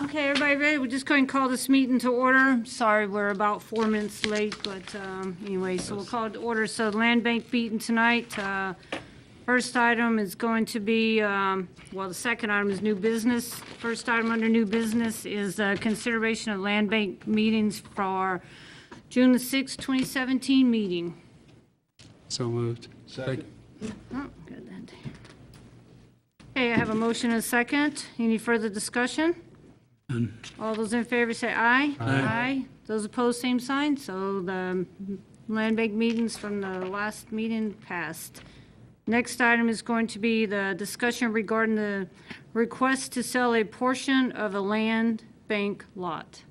Okay, everybody ready? We're just going to call this meeting to order. Sorry, we're about 4 minutes late, but anyway, so we'll call it to order. So the land bank meeting tonight, first item is going to be, well, the second item is new business. First item under new business is consideration of land bank meetings for June the 6th, 2017 meeting. So moved. Second. Oh, good then. Okay, I have a motion and a second. Any further discussion? All those in favor say aye. Aye. Those opposed, same sign. So the land bank meetings from the last meeting passed. Next item is going to be the discussion regarding the request to sell a portion of a land bank lot.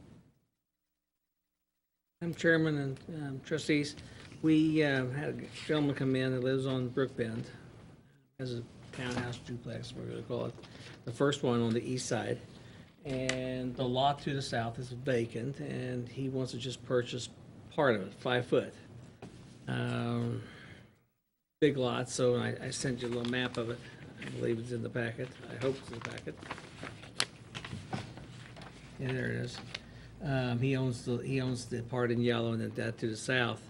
I'm Chairman and trustees. We had a gentleman come in that lives on Brookbend, has a townhouse duplex, we're going to call it, the first one on the east side. And the lot to the south is vacant, and he wants to just purchase part of it, 5 foot. Big lot, so I sent you a little map of it. I believe it's in the packet. I hope it's in the packet. Yeah, there it is. He owns the part in yellow and that to the south.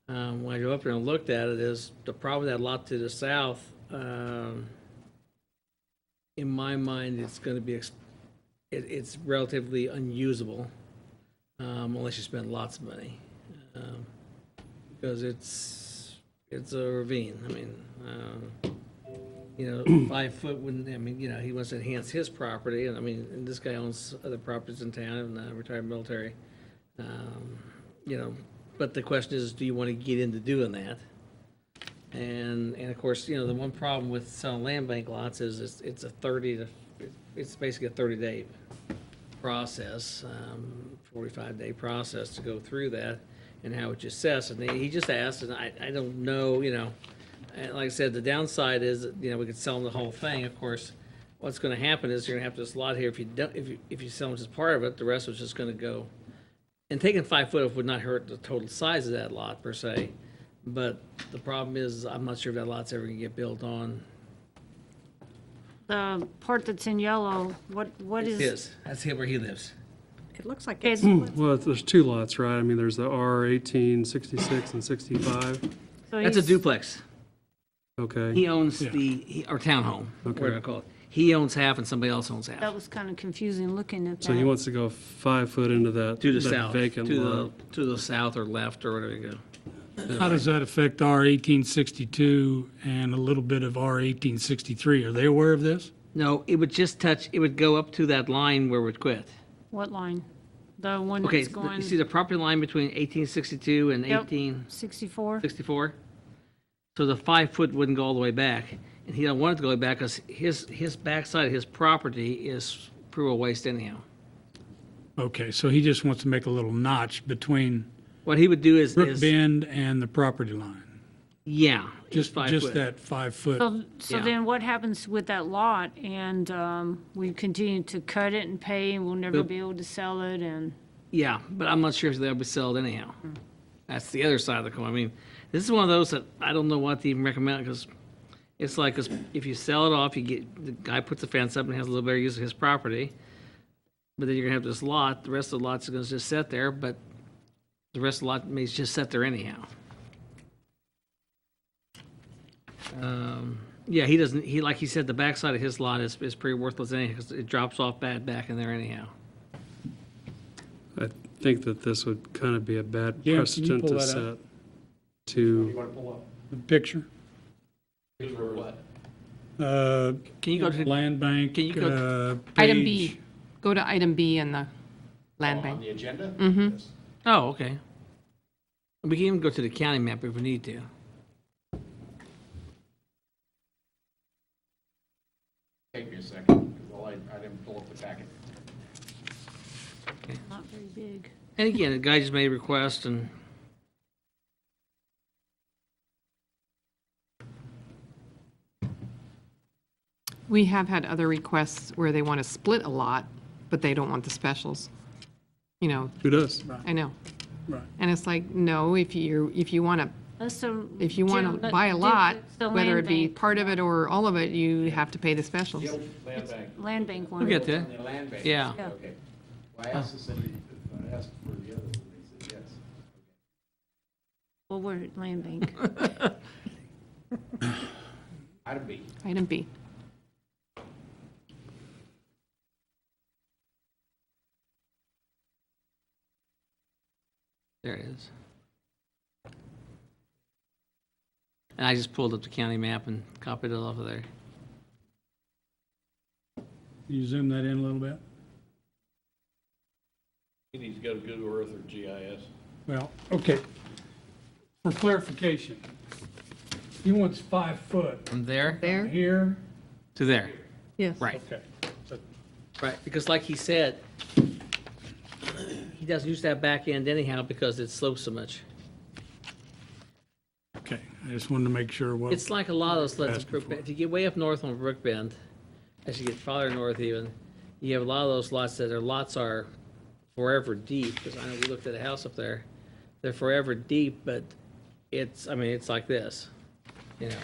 When I go up there and looked at it, is the problem with that lot to the south. In my mind, it's going to be it's relatively unusable unless you spend lots of money because it's a ravine. I mean, 5 foot wouldn't. I mean, he wants to enhance his property, and I mean, and this guy owns other properties in town and retired military. But the question is, do you want to get into doing that? And of course, the one problem with selling land bank lots is it's basically a 30-day process, 45-day process to go through that and how it's assessed. And he just asked, and I don't know, and like I said, the downside is, we could sell him the whole thing. Of course, what's going to happen is you're going to have this lot here. If you sell him just part of it, the rest was just going to go. And taking 5 foot off would not hurt the total size of that lot per se. But the problem is, I'm not sure if that lot's ever going to get built on. The part that's in yellow, what is? His. That's him where he lives. It looks like It's, Well, there's two lots, right? I mean, there's the R 18, 66, and 65. so That's a he's- duplex. Okay. He owns or townhome, whatever I call it. He owns half and somebody else owns half. That was kind of confusing looking at that. So he wants to go 5 foot into that, To the that south, vacant lot. to the south or left or whatever you go. How does that affect R 1862 and a little bit of R 1863? Are they aware of this? No, it would just it would go up to that line where we'd quit. What line? The one Okay, that's going you see the property line between 1862 and Yep. 1864? 64? So the 5 foot wouldn't go all the way back. And he don't want it to go back because his backside of his property is pretty well waste anyhow. Okay, so he just wants to make a little notch between What he would do is Brookbend and the property line. yeah, Just 5 foot. that 5 foot. So Yeah. then what happens with that lot? And we continue to cut it and pay, and we'll never Yep. be able to sell it, and Yeah, but I'm not sure if they'll be sold anyhow. That's the other side of the coin. I mean, this is one of those that I don't know what to even recommend because it's like if you sell it off, the guy puts a fence up and has a little better use of his property, but then you're gonna have this lot. The rest of the lot's gonna just sit there, but the rest of the lot may just sit there anyhow. Yeah, he doesn't. Like he said, the backside of his lot is pretty worthless anyhow because it drops off bad back in there anyhow. I think that this would kind of be a bad Yeah, can you precedent pull to that set. up? To, The picture. Can you go to Land bank. Can you go Item page- B. Go to item B in the land bank. On the agenda? Mm-hmm. Oh, okay. We can even go to the county map if we need to. Take me a second, because I didn't pull up the packet. not very big. And again, the guy just made a request and We have had other requests where they want to split a lot, but they don't want the specials. You know, who does? I know. Right. And it's like, no, if you want to That's the. If you want to buy a lot, whether it be part of it or all of it, you have to pay the specials. Land bank. Land bank one. We'll get there. The land bank. Yeah. Yeah. Okay. Well, I asked the city, I asked for the other one, they said yes. Well, we're at land bank. Item B. Item B. There it is. And I just pulled up the county map and copied it off of there. You zoom that in a little bit? He needs to go to Google Earth or GIS. Well, okay. For clarification, he wants 5 foot From there There? here. to there. Yes. Right, Okay. So right. Because like he said, he doesn't use that back end anyhow because it slopes so much. okay, I just wanted to make sure what. It's like a lot of those lots of Asking Brook Bend. If you get way up north on Brookbend, as you get farther north even, you have a lot of those lots that their lots are forever deep. Because I know we looked at a house up there. They're forever deep, but it's, I mean, it's like this, you know.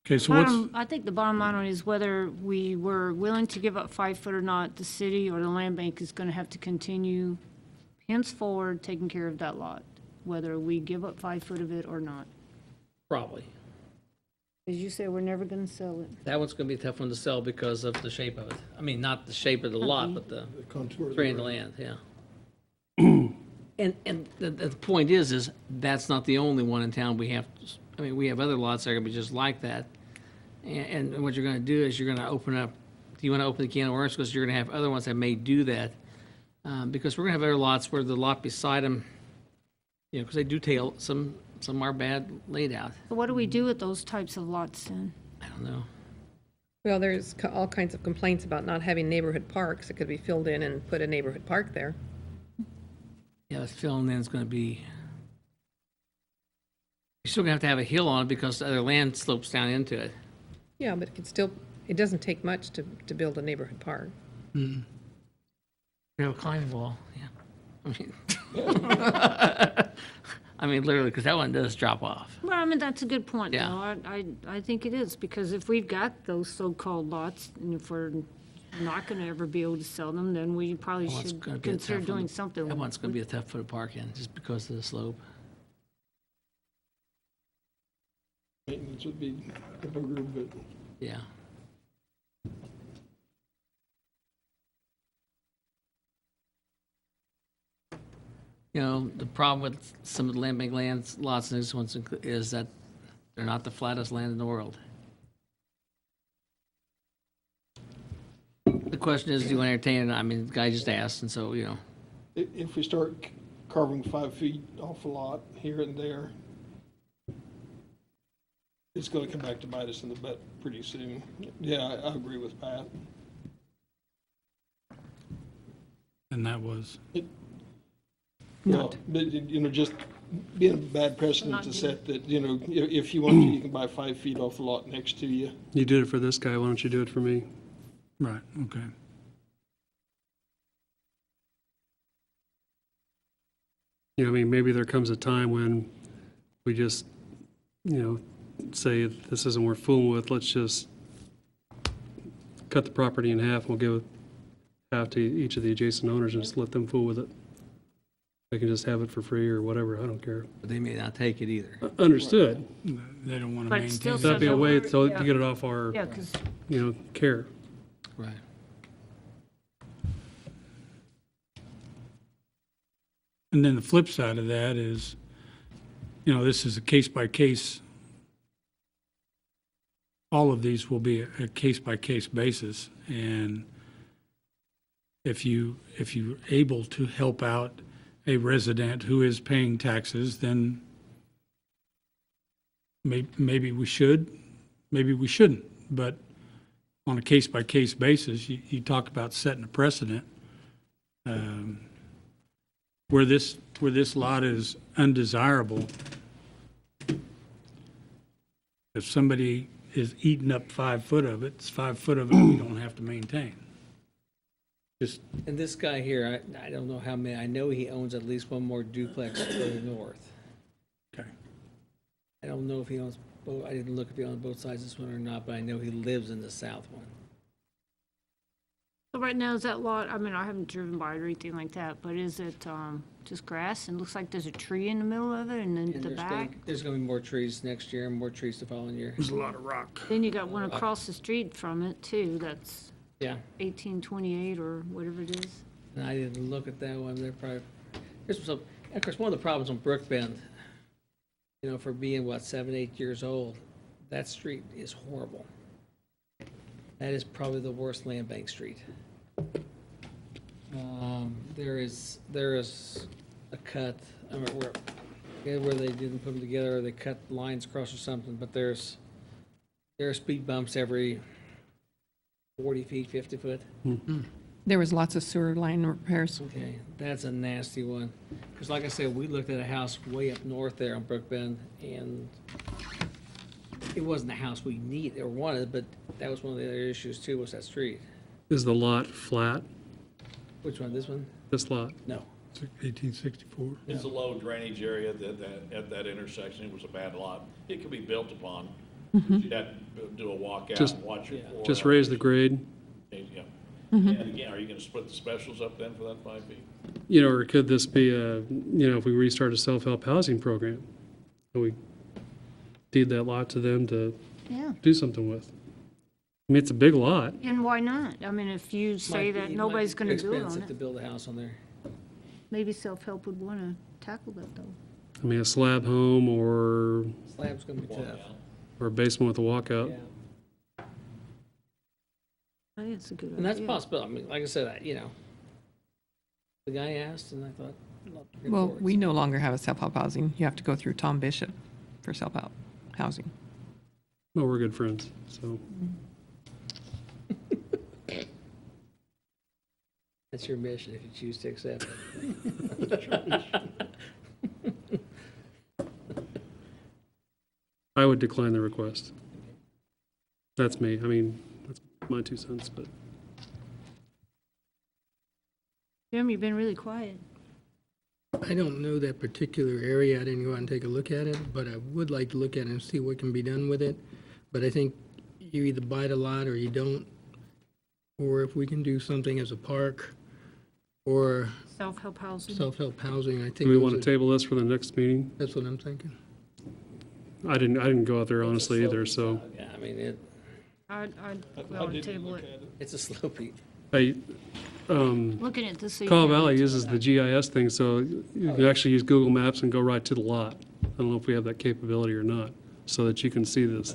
Okay, so what's, I think the bottom line on it is whether we were willing to give up 5 foot or not, the city or the land bank is gonna have to continue henceforward taking care of that lot, whether we give up 5 foot of it or not. Probably. As you say, we're never gonna sell it. That one's gonna be a tough one to sell because of the shape of it. I mean, not the shape of the lot, but the three in the land, yeah. And the point is that's not the only one in town we have. I mean, we have other lots that are gonna be just like that. And what you're gonna do is you're gonna open up, you wanna open the can of worms because you're gonna have other ones that may do that. Because we're gonna have other lots where the lot beside them, you know, because they do tail, some are bad laid out. So what do we do with those types of lots then? I don't know. Well, there's all kinds of complaints about not having neighborhood parks. It could be filled in and put a neighborhood park there. Yeah, the filling in is gonna be, you're still gonna have a hill on it because the other land slopes down into it. Yeah, but it could still, it doesn't take much to build a neighborhood park. You have a climbing wall, yeah. I mean, I mean, literally, because that one does drop off. Well, I mean, that's a good point, though. Yeah. I think it is, because if we've got those so-called lots, and if we're not gonna ever be able to sell them, then we probably That one's should gonna be a consider tough one. doing something. That one's gonna be a tough foot to park in, just because of the slope. Maintenance would be a booger, but Yeah. You know, the problem with some of the land bank lands, lots and these ones is that they're not the flattest land in the world. The question is, do you want to entertain it? I mean, the guy just asked, and so, you know, if we start carving 5 feet off a lot here and there, it's gonna come back to bite us in the butt pretty soon. Yeah, I agree with Pat. and that was, Well, but, you know, just being a bad precedent to set that, you know, if you want to, you can buy 5 feet off the lot next to you. You did it for this guy, why don't you do it for me? right, okay. You know, I mean, maybe there comes a time when we just, you know, say this isn't worth fooling with, let's just cut the property in half, we'll give half to each of the adjacent owners and just let them fool with it. They can just have it for free or whatever, I don't care. but they may not take it either. Understood. They don't want to But it's still maintain. That'd be a way to Yeah. get it off our, Yeah, because you know, care. Right. And then the flip side of that is, you know, this is a case-by-case, all of these will be a case-by-case basis, and if you're able to help out a resident who is paying taxes, then maybe we should, maybe we shouldn't, but on a case-by-case basis, you talk about setting a precedent. Where this lot is undesirable, if somebody is eating up 5 foot of it, it's 5 foot of it we don't have to maintain. Just, And this guy here, I don't know how many, I know he owns at least one more duplex further north. I don't know if he owns both, I didn't look if he owns both sides of this one or not, but I know he lives in the south one. So right now, is that lot, I mean, I haven't driven by it or anything like that, but is it just grass? And looks like there's a tree in the middle of it and then And the back? there's gonna be more trees next year and more trees the following year. There's a lot of rock. Then you got one across the street from it too, that's Yeah, 1828 or whatever it is. and I didn't look at that one, they're probably, here's some, of course, one of the problems on Brookbend, you know, for being, what, 7, 8 years old, that street is horrible. That is probably the worst land bank street. There is a cut, I don't know where they didn't put them together, or they cut lines across or something, but there are speed bumps every 40 feet, 50 foot. There was lots of sewer line repairs. Okay, that's a nasty one. Because like I said, we looked at a house way up north there on Brookbend, and it wasn't the house we needed or wanted, but that was one of the other issues too, was that street. Is the lot flat, Which one, this one? this lot? No. 1864. It's a low drainage area at that intersection. It was a bad lot. It could be built upon. You'd have to do a walkout Just- and watch your floor. Just raise the grade, Yeah. And again, are you gonna split the specials up then for that 5 feet? you know, or could this be a, you know, if we restart a self-help housing program? And we deed that lot to them to Yeah. do something with? I mean, it's a big lot. And why not? I mean, if you say that nobody's going to do it on Expensive to it, build a house on there. maybe self-help would want to tackle that though. I mean, a slab home or Slab's gonna be tough. a basement with a walkout. Yeah. I think it's a good idea. And that's a possibility. I mean, like I said, you know, the guy asked, and I thought, well, bring it Well, forward. we no longer have a self-help housing. You have to go through Tom Bishop for self-help housing. Well, we're good friends, so. That's your mission if you choose to accept it. I would decline the request. That's me. I mean, that's my 2 cents, but Jim, you've been really quiet. I don't know that particular area. I didn't go out and take a look at it, but I would like to look at it and see what can be done with it. But I think you either buy the lot or you don't, or if we can do something as a park or Self-help housing. self-help housing, I think. do we those want to are- table this for the next meeting? That's what I'm thinking. I didn't go out there honestly either, so. Yeah, I mean, I'd I go and didn't table look it. at it. it's a slopey. I, Looking at this. so you Call can- Valley uses the GIS thing, so you can actually use Google Maps and go right to the lot. I don't know if we have that capability or not, so that you can see this,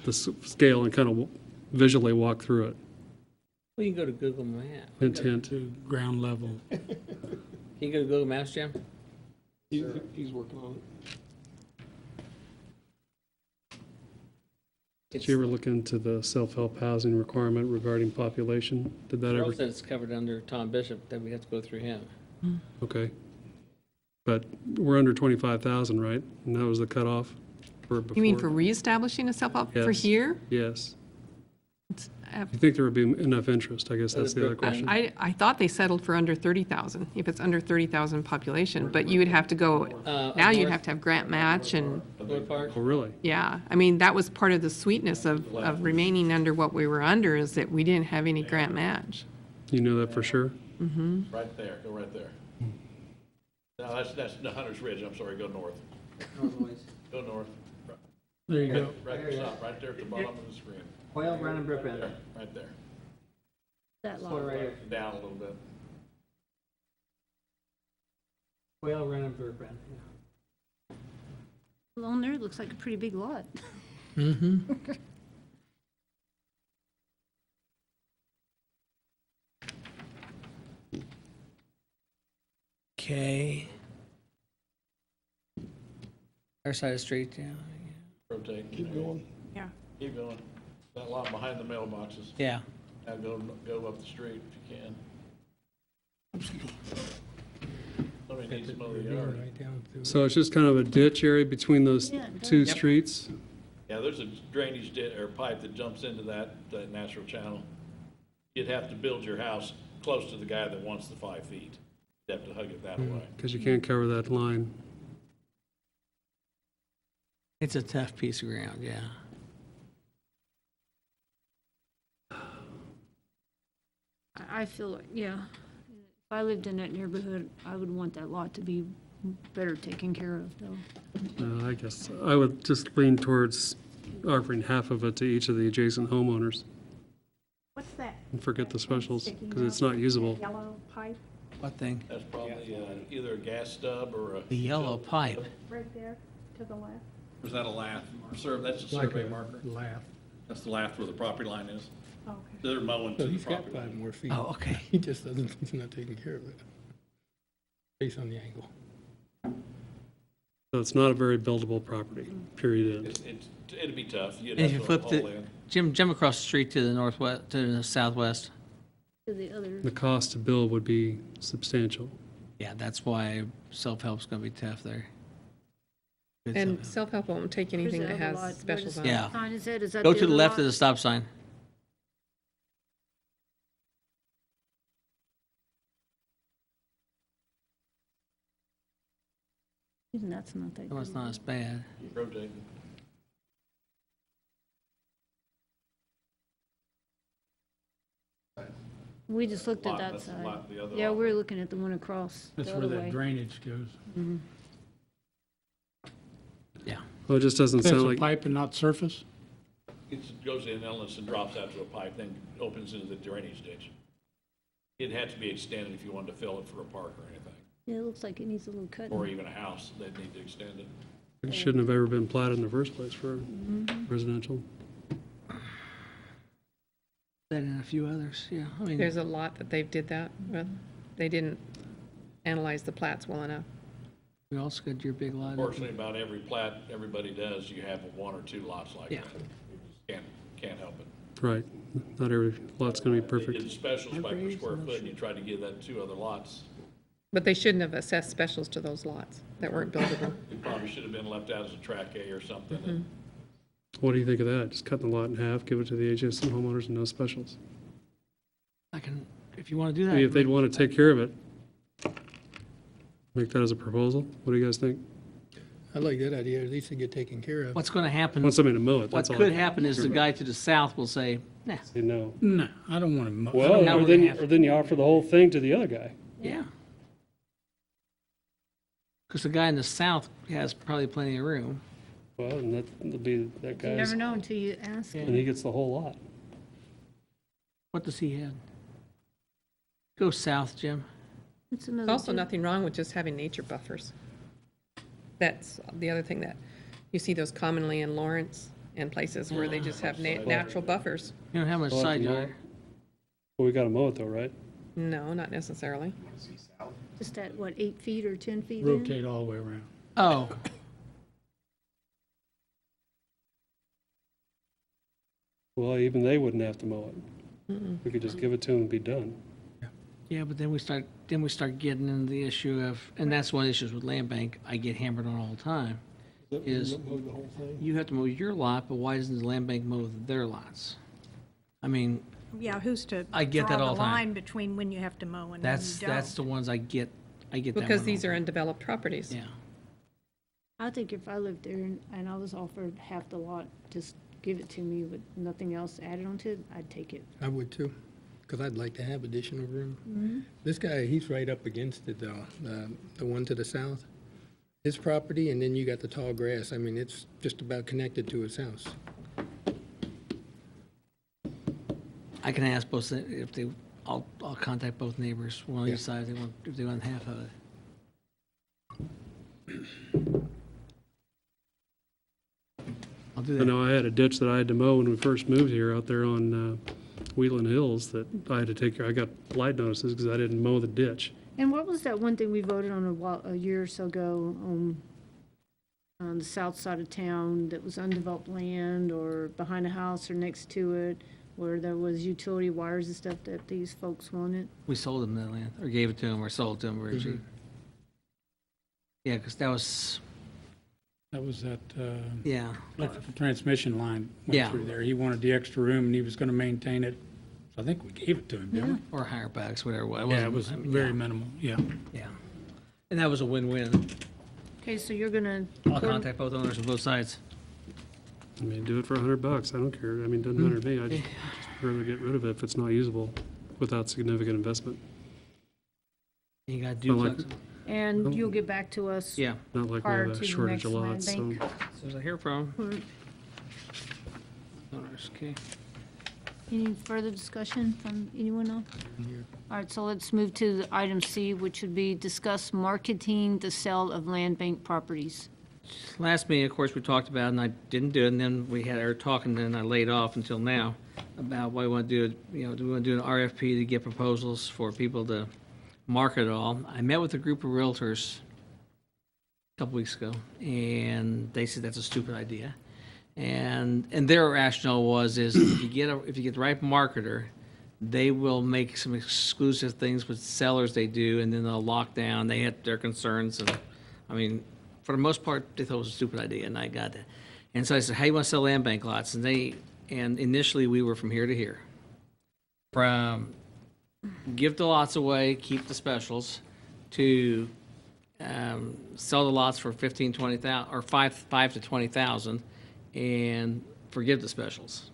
the scale and kind of visually walk through it. Well, you can go to Google Maps. Hint, hint. To ground level. Can you go to Google Maps, Jim? He's working on it. Did you ever look into the self-help housing requirement regarding population? Did that Earl ever? said it's covered under Tom Bishop, then we have to go through him. Okay. But we're under 25,000, right? And that was the cutoff for before? You mean for reestablishing a self-help for Yes. here? Yes. It's- You think there would be enough interest? I guess that's the other question. I thought they settled for under 30,000, if it's under 30,000 population, but you would have to go, now you'd have to have grant match and, North Park? Oh, really? yeah. I mean, that was part of the sweetness of remaining under what we were under, is that we didn't have any grant match. You know that for sure? Right there, go right there. No, that's the Hunter's Ridge, I'm sorry, go north. Go north. There you go. Right there, stop, right there at the bottom of the screen. Quail Run and Brookbend. There, right there. That One lot. right here. Down a little bit. Quail Run and Brookbend. Along there, it looks like a pretty big lot. Okay. Our side of the street, yeah. Rotate. Keep going. Yeah. Keep going. That lot behind the mailboxes. Yeah. Now go up the street if you can. Somebody needs to mow the yard. Right down through. So it's just kind of a ditch area between those Yeah, it two does. streets? Yeah, there's a drainage or pipe that jumps into that natural channel. You'd have to build your house close to the guy that wants the 5 feet. You'd have to hug it that way. Because you can't cover that line. It's a tough piece of ground, yeah. I feel like, yeah, if I lived in that neighborhood, I would want that lot to be better taken care of, though. I guess I would just lean towards offering half of it to each of the adjacent homeowners What's that? and forget the specials, Sticking because it's out? not usable. Yellow pipe What thing? That's probably either a gas stub or a. The yellow pipe. right there to the left. Or is that a lath? That's a survey marker. That's the lath where the property line is. Okay. They're mowing to So the he's got property 5 line. more feet. Oh, okay. He just doesn't, he's not taking care of it. Based on the angle. So it's not a very buildable property, period end. It'd be tough. You'd And if have you to flipped haul it, in. Jim across the street to the northwest, to the southwest. To the other, The cost to build would be substantial. Yeah, that's why self-help's gonna be tough there. Good And self-help. self-help won't take anything Where's that the other has lot? specials Where on it. Yeah. sign is that? Is that Go to the other left lot? of the stop sign. Even that's not that No, it's good. not as bad. Rotating. We just looked at that That's the side. lot, the other Yeah, lot. we're looking at the one across That's the where other that way. drainage goes. Yeah. Well, it just doesn't That's sound a like, pipe and not surface? It goes in Ellis and drops out to a pipe, then opens into the drainage ditch. It'd have to be extended if you wanted to fill it for a park or anything, Yeah, it looks like it needs a little cut. or even a house, they'd need to extend it. it shouldn't have ever been platted in the first place for residential. That and a few others, yeah. I mean, There's a lot that they've did that with. They didn't analyze the plats well enough. we also got your big lot. Unfortunately, about every plat everybody does, you have 1 or 2 lots like Yeah. that. You just can't help it. Right. Not every lot's going to be They perfect. did specials by per square foot, and you tried to give that 2 other lots. But they shouldn't have assessed specials to those lots that weren't buildable. It probably should have been left out as a track A or something. and What do you think of that? Just cut the lot in half, give it to the adjacent homeowners and no specials? I can, if you want to do I mean, if that. they'd want to take care of it, make that as a proposal. What do you guys think? I like that idea, at least it get taken care of. What's going to I happen, want somebody to mow it, what that's all. could happen is the guy to the south will say, nah, Say no. No, I don't want to mow. Well, now or we're then, gonna have- or then you offer the whole thing to the other guy. yeah. Because the guy in the south has probably plenty of room. Well, and that'll be that You guy's, never know until you ask. Yeah. and he gets the whole lot. What does he have? Go south, Jim. It's There's another also two. nothing wrong with just having nature buffers. That's the other thing that, you see those commonly in Lawrence and places where they just have natural buffers. You don't have much We'll have side to mow yard. it. Well, we got to mow it though, right? No, not necessarily. Just at, what, 8 feet or 10 feet in? Rotate all the way around. Oh, Well, even they wouldn't have to mow it. We could just give it to them and be done. yeah, but then we start getting into the issue of, and that's one of the issues with land bank I get hammered on all the time. Is- Mow the whole thing? You have to mow your lot, but why doesn't the land bank mow their lots? I mean, Yeah, who's to I get that draw all the the time. line between when you have to mow and when you that's don't? the ones I get that Because one these all are the undeveloped properties. time. Yeah. I think if I lived there and I was offered half the lot, just give it to me with nothing else added onto it, I'd take it. I would too, because I'd like to have additional room. This guy, he's right up against it though, the one to the south. His property, and then you got the tall grass. I mean, it's just about connected to his house. I can ask both, if they, I'll contact both neighbors, one on Yeah. each side, if they want half of it. I'll do I that. know I had a ditch that I had to mow when we first moved here out there on Wheeling Hills that I had to take care, I got light notices because I didn't mow the ditch. And what was that one thing we voted on a year or so ago on the south side of town that was undeveloped land or behind a house or next to it, where there was utility wires and stuff that these folks wanted? We sold them that land, or gave it to them, or sold it to them, very cheap. Yeah, because that was, That was that yeah, electrical transmission line Yeah. went through there. He wanted the extra room and he was going to maintain it. So I think we gave it to him, didn't or higher backs, whatever. we? Yeah, it was I mean, very yeah, minimal, yeah. Yeah. And that was a win-win. Okay, so you're gonna, I'll contact both owners on both sides. I mean, do it for $100. I don't care. I mean, it doesn't matter to me. I just rather get rid of it if it's not usable without significant investment. You got Not like, duplexes. And you'll get back to us. Yeah, not like we Prior have to a the shortage of next land lots, so. bank. as soon as I hear from 'em. Owners, okay. Any further discussion from anyone else? All right, so let's move to item C, which would be discuss marketing the sale of land bank properties. Last meeting, of course, we talked about, and I didn't do it, and then we had our talk, and then I laid off until now about what we want to do. You know, do we want to do an RFP to get proposals for people to market it all? I met with a group of realtors a couple weeks ago, and they said that's a stupid idea. And their rationale was if you get the right marketer, they will make some exclusive things with sellers they do, and then they'll lock down. They had their concerns, and I mean, for the most part, they thought it was a stupid idea, and I got that. And so I said, "How you want to sell land bank lots?" And initially we were from here to here, from give the lots away, keep the specials, to sell the lots for 15, 20,000, or 5 to 20,000, and forgive the specials.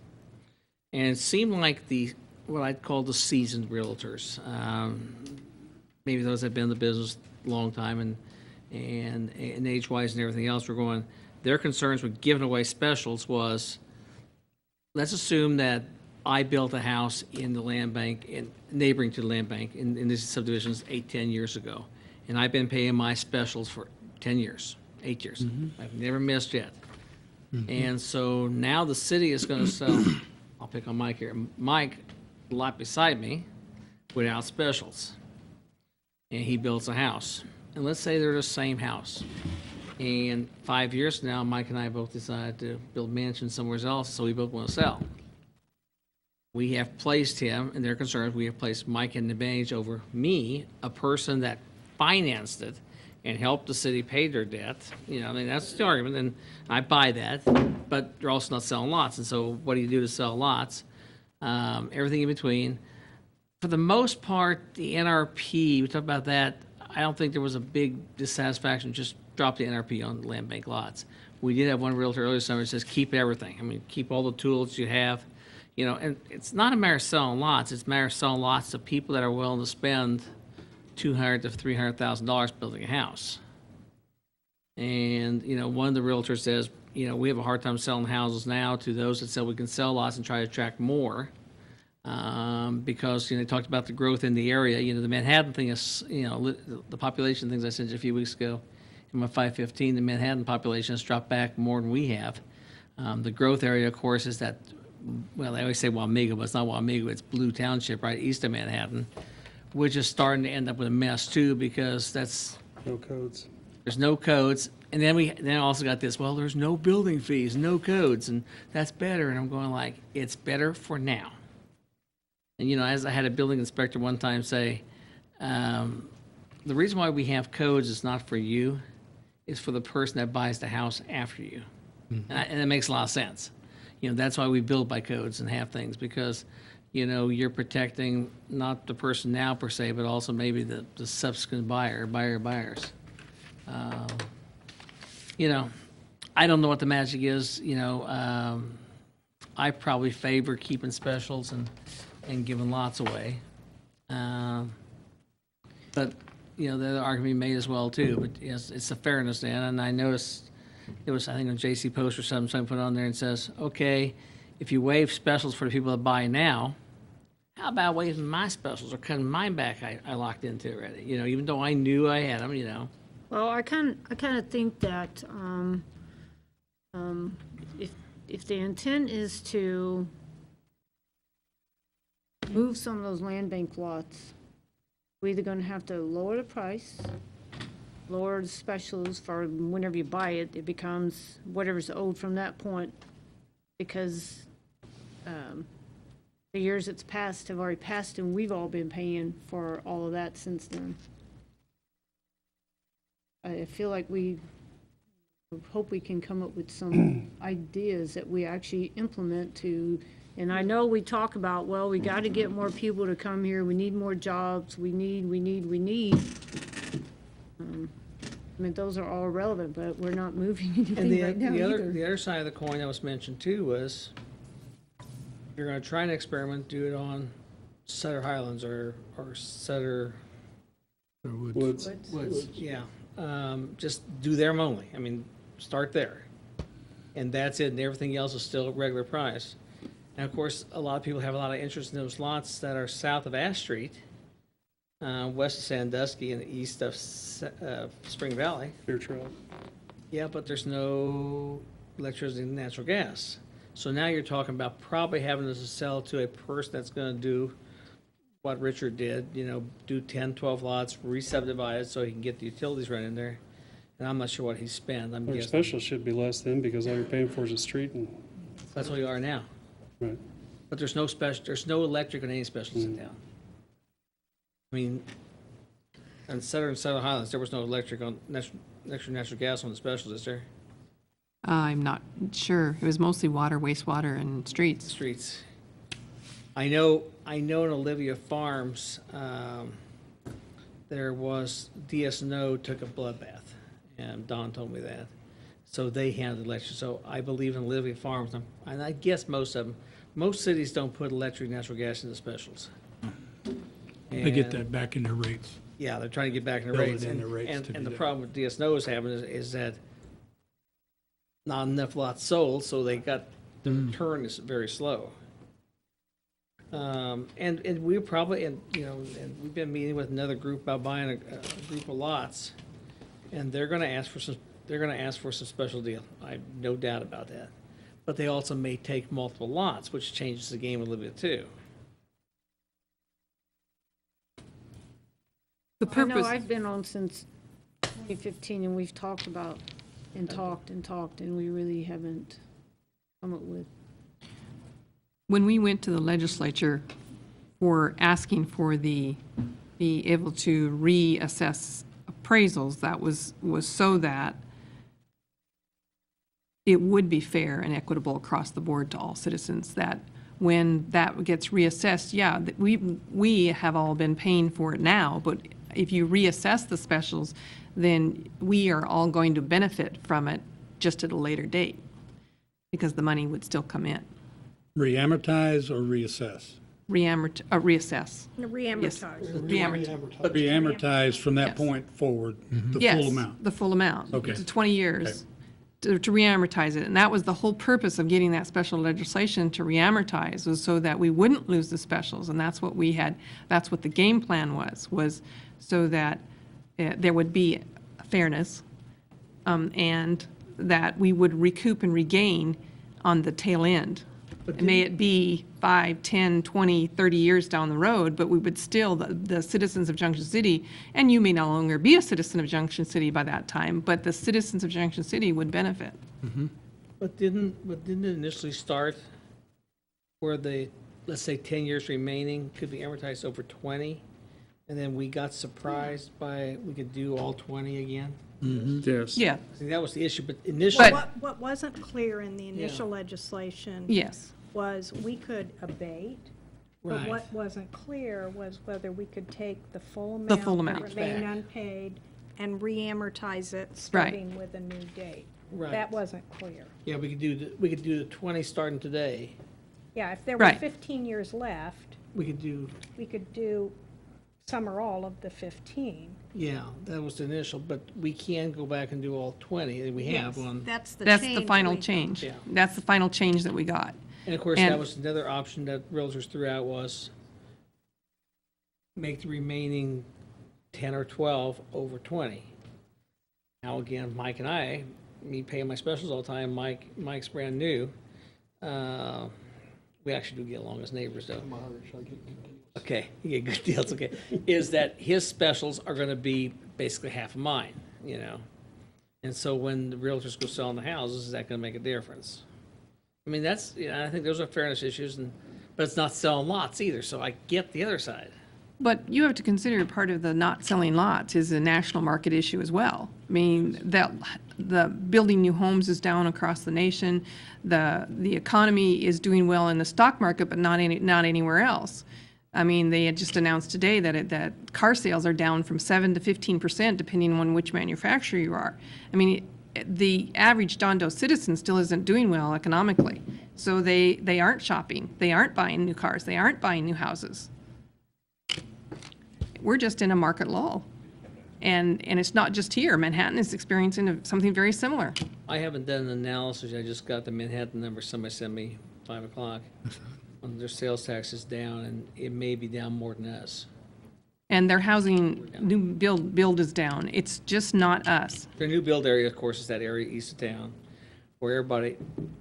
And it seemed like what I'd call the seasoned realtors, maybe those that have been in the business a long time and age-wise and everything else, were going, their concerns with giving away specials was, let's assume that I built a house in the land bank, neighboring to the land bank, in these subdivisions 8-10 years ago, and I've been paying my specials for 10 years, 8 years. I've never missed yet. And so now the city is going to sell, I'll pick on Mike here, Mike, a lot beside me, without specials. And he builds a house. And let's say they're the same house. And 5 years from now, Mike and I both decided to build mansions somewhere else, so we both want to sell. We have placed him, and their concerns, we have placed Mike in the advantage over me, a person that financed it and helped the city pay their debt. You know, I mean, that's the argument, and I buy that, but they're also not selling lots. And so what do you do to sell lots? Everything in between. For the most part, the NRP, we talked about that, I don't think there was a big dissatisfaction, just drop the NRP on land bank lots. We did have one realtor earlier this summer that says, keep everything. I mean, keep all the tools you have, you know, and it's not a matter of selling lots, it's a matter of selling lots to people that are willing to spend $200,000 to $300,000 building a house. And, you know, one of the realtors says, you know, we have a hard time selling houses now to those that said we can sell lots and try to attract more. Because, you know, they talked about the growth in the area. You know, the Manhattan thing is, you know, the population things I sent you a few weeks ago in my 515, the Manhattan population has dropped back more than we have. The growth area, of course, is that, well, they always say Wamego, but it's not Wamego, it's Blue Township, right east of Manhattan, which is starting to end up with a mess, too, because No codes. there's no codes. And then we also got this, well, there's no building fees, no codes, and that's better. And I'm going like, it's better for now. And, you know, as I had a building inspector one time say, the reason why we have codes is not for you, it's for the person that buys the house after you. And it makes a lot of sense. You know, that's why we build by codes and have things, because, you know, you're protecting not the person now per se, but also maybe the subsequent buyers. You know, I don't know what the magic is, you know. I probably favor keeping specials and giving lots away. But, you know, the other argument made as well, too. But yes, it's the fairness, Dan. And I noticed it was, I think, on JC Post or something put on there and says, okay, if you waive specials for the people that buy now, how about waiving my specials or cutting mine back I locked into already? You know, even though I knew I had them, you know. Well, I kind of think that if the intent is to move some of those land bank lots, we're either going to have to lower the price, lower the specials for whenever you buy it, it becomes whatever's owed from that point, because the years that's passed have already passed, and we've all been paying for all of that since then. I feel like we hope we can come up with some ideas that we actually implement to, and I know we talk about, well, we got to get more people to come here, we need more jobs, we need. I mean, those are all relevant, but we're not moving And anything right now either. the other side of the coin that was mentioned too was, if you're gonna try an experiment, do it on Sutter Highlands or Sutter, Woods. yeah. Just do them only. I mean, start there. And that's it, and everything else is still regular price. And of course, a lot of people have a lot of interest in those lots that are south of Ash Street, west of Sandusky and east of Spring Valley. Fair trial. Yeah, but there's no electricity and natural gas. So now you're talking about probably having to sell to a person that's gonna do what Richard did, do 10, 12 lots, re-subdivide it so he can get the utilities right in there. And I'm not sure what he spent, I'm Our guessing. special should be less then, because all you're paying for is a street and, That's what you are now. right. But there's no electric on any specials in town. I mean, on Southern Highlands, there was no electric on, natural gas on the specials, is there? I'm not sure. It was mostly water, wastewater, and streets. Streets. I know in Olivia Farms, there was, DSNO took a bloodbath, and Don told me that. So they handled electric. So I believe in Olivia Farms, and I guess most of them, most cities don't put electric, natural gas in the specials. They get And- that back in their rates. Yeah, they're trying to get back in the Build it rates. in And, the rates to and do the that. problem with DSNO is having is that not enough lots sold, so they got, the return is very slow. And we probably, and we've been meeting with another group about buying a group of lots, and they're gonna ask for some special deal. I have no doubt about that. But they also may take multiple lots, which changes the game a little bit too. The I know purpose, I've been on since 2015, and we've talked about, and talked, and we really haven't come up with. when we went to the legislature for asking for be able to reassess appraisals, that was so that it would be fair and equitable across the board to all citizens, that when that gets reassessed, yeah, that we have all been paying for it now, but if you reassess the specials, then we are all going to benefit from it just at a later date, because the money would still come in. Re-amortize or reassess? Reassess. Re-amortize. Reamortize. Re-amortize from that Yes. point forward, the Yes, full amount. the full amount. Okay. To 20 years, to reamortize it. And that was the whole purpose of getting that special legislation to reamortize, was so that we wouldn't lose the specials. And that's what we had, that's what the game plan was so that there would be fairness, and that we would recoup and regain on the tail end. May it be 5, 10, 20, 30 years down the road, but we would still, the citizens of Junction City, and you may no longer be a citizen of Junction City by that time, but the citizens of Junction City would benefit. But didn't it initially start where let's say 10 years remaining could be amortized over 20? And then we got surprised by, we could do all 20 again? Yes. Yeah, I think that was the issue, but initially, What wasn't clear in the initial legislation yes. was we could abate, but Right. what wasn't clear was whether we could take the full amount. The full amount. that remained Back. unpaid and re-amortize it starting with a new date. Right. That wasn't clear. yeah, we could do the 20 starting today. Yeah, if there were Right. 15 years left, We could do, we could do some or all of the 15. yeah, that was the initial, but we can go back and do all 20, and we have on. That's the That's change. the final we- change. Yeah. That's the final change that we got. And of course, And- that was another option that realtors threw out was make the remaining 10 or 12 over 20. Now, again, Mike and I, me paying my specials all the time, Mike's brand new. We actually do get along as neighbors, though. Okay, you get good deals, okay. Is that his specials are gonna be basically half of mine, And so when the realtors go selling the houses, is that gonna make a difference? I mean, that's, I think those are fairness issues, but it's not selling lots either, so I get the other side. But you have to consider part of the not selling lots is a national market issue as well. I mean, that the building new homes is down across the nation. The economy is doing well in the stock market, but not anywhere else. I mean, they had just announced today that car sales are down from 7 to 15%, depending on which manufacturer you are. I mean, the average John Doe citizen still isn't doing well economically. So they aren't shopping. They aren't buying new cars. They aren't buying new houses. We're just in a market lull. And it's not just here. Manhattan is experiencing something very similar. I haven't done an analysis. I just got the Manhattan number somebody sent me 5 o'clock. Their sales tax is down, and it may be down more than us. And their housing new build is down. It's just not us. Their new build area, of course, is that area east of town where everybody,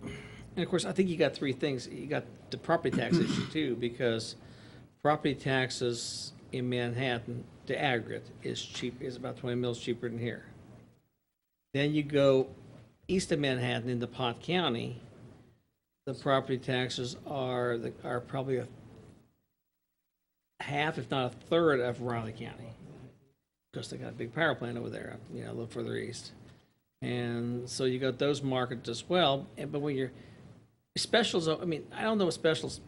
and of course, I think you got three things. You got the property tax issue too, because property taxes in Manhattan, the aggregate, is about 20 mils cheaper than here. Then you go east of Manhattan into Pot County, the property taxes are probably a half, if not a third, of Raleigh County, because they got a big power plant over there, a little further east. And so you got those markets as well. But when you're specials, I mean, I don't know what specials.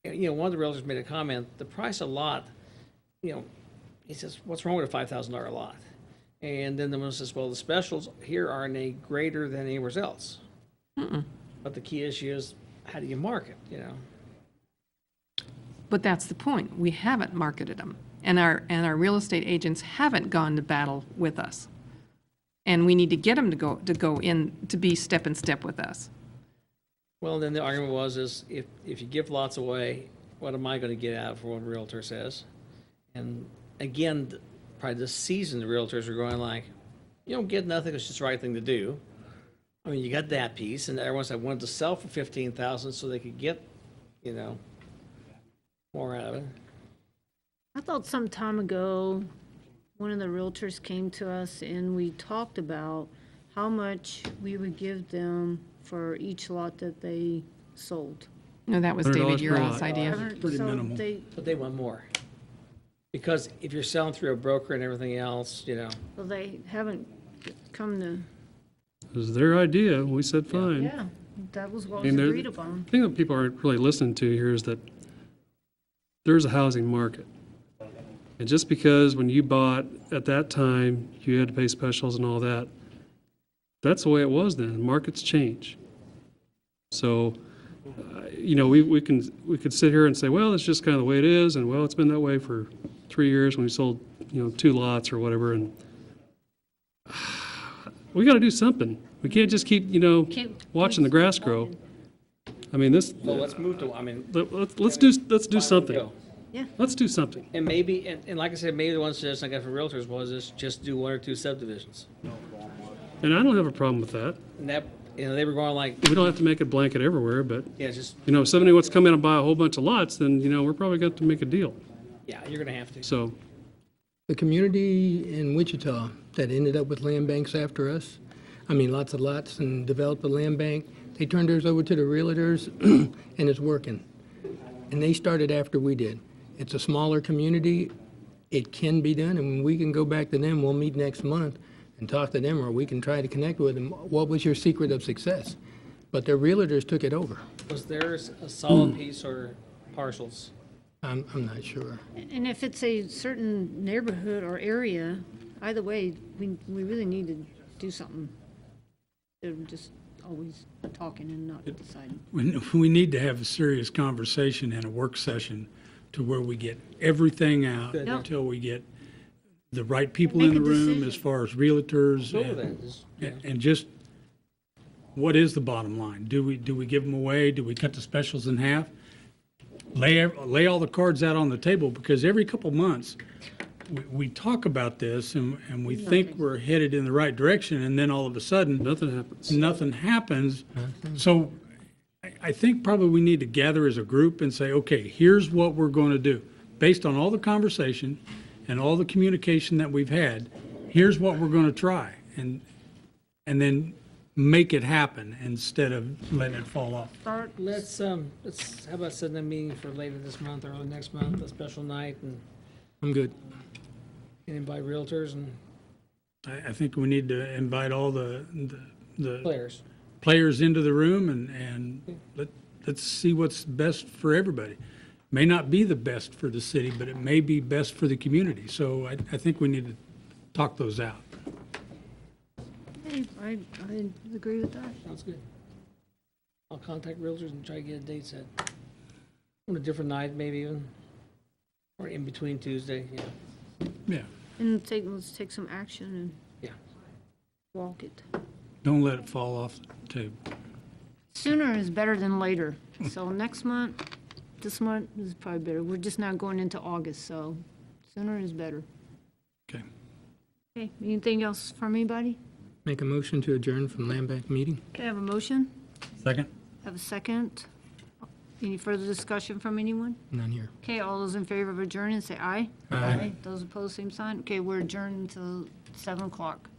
One of the realtors made a comment. The price of lot, he says, "What's wrong with a $5,000 lot?" And then the one says, "Well, the specials here are any greater than anywhere else." But the key issue is, how do you market? But that's the point. We haven't marketed them. And our real estate agents haven't gone to battle with us. And we need to get them to go in to be step in step with us. Well, then the argument is if you give lots away, what am I going to get out of what a realtor says? And again, probably this season, the realtors are going like, you don't get nothing, it's just the right thing to do. I mean, you got that piece, and everyone said wanted to sell for $15,000 so they could get, more out of it. I thought some time ago, one of the realtors came to us and we talked about how much we would give them for each lot that they sold. No, that was $100 David per Uroth's lot. idea. Pretty So minimal. But they want more. Because if you're selling through a broker and everything else, Well, they haven't come to, It was their idea. We said, fine. yeah, that was what I was mean, agreed upon. The thing that people aren't really listening to here is that there's a housing market. And just because when you bought at that time, you had to pay specials and all that, that's the way it was then. Markets change. So, we could sit here and say, well, it's just kind of the way it is, and well, it's been that way for 3 years when we sold, 2 lots or whatever, and we got to do something. We can't just keep, watching the grass grow. I mean, well, let's move to, let's do something. go. Let's do something. And maybe, and like I said, maybe the one suggestion I got from realtors was just do 1 or 2 subdivisions. And I don't have a problem with that. And that, they were going like, We don't have to make it blanket everywhere, but, yeah, just, if somebody wants to come in and buy a whole bunch of lots, then, we're probably going to make a deal. yeah, you're going to have to. So, The community in Wichita that ended up with land banks after us, lots of lots and developed a land bank, they turned theirs over to the realtors and it's working. And they started after we did. It's a smaller community. It can be done, and we can go back to them. We'll meet next month and talk to them, or we can try to connect with them. What was your secret of success? But their realtors took it over. Was theirs a solid piece or partials? I'm not sure. And if it's a certain neighborhood or area, either way, we really need to do something. They're just always talking and not deciding. We need to have a serious conversation and a work session to where we get everything out Good. Yep. until we get the right people Make in a the room decision. as far as realtors Go with that. Just, and just what is the bottom line? Do we give them away? Do we cut the specials in half? Lay all the cards out on the table, because every couple months we talk about this and we think we're headed in the right direction, and then all of a sudden nothing happens. So I think probably we need to gather as a group and say, okay, here's what we're going to do. Based on all the conversation and all the communication that we've had, here's what we're going to try. And then make it happen instead of letting it fall off. let's, how about setting a meeting for later this month or early next month, a special night, and I'm good. invite realtors and I think we need to invite all the players. players into the room and let's see what's best for everybody. may not be the best for the city, but it may be best for the community. So I think we need to talk those out. Hey, I agree with that. Sounds good. I'll contact realtors and try to get a date set. On a different night, maybe even, or in between Tuesday, yeah. Yeah, And let's take some action and Yeah. walk it. don't let it fall off the table. Sooner is better than later. So next month, this month is probably better. We're just now going into August, so sooner is better. Okay. Okay, anything else from anybody? Make a motion to adjourn from land bank meeting? Okay, I have a motion. Second? Have a second. Any further discussion from anyone? None here. Okay, all those in favor of adjourning, say aye. Aye. Those opposed, same sign. Okay, we're adjourned until 7 o'clock.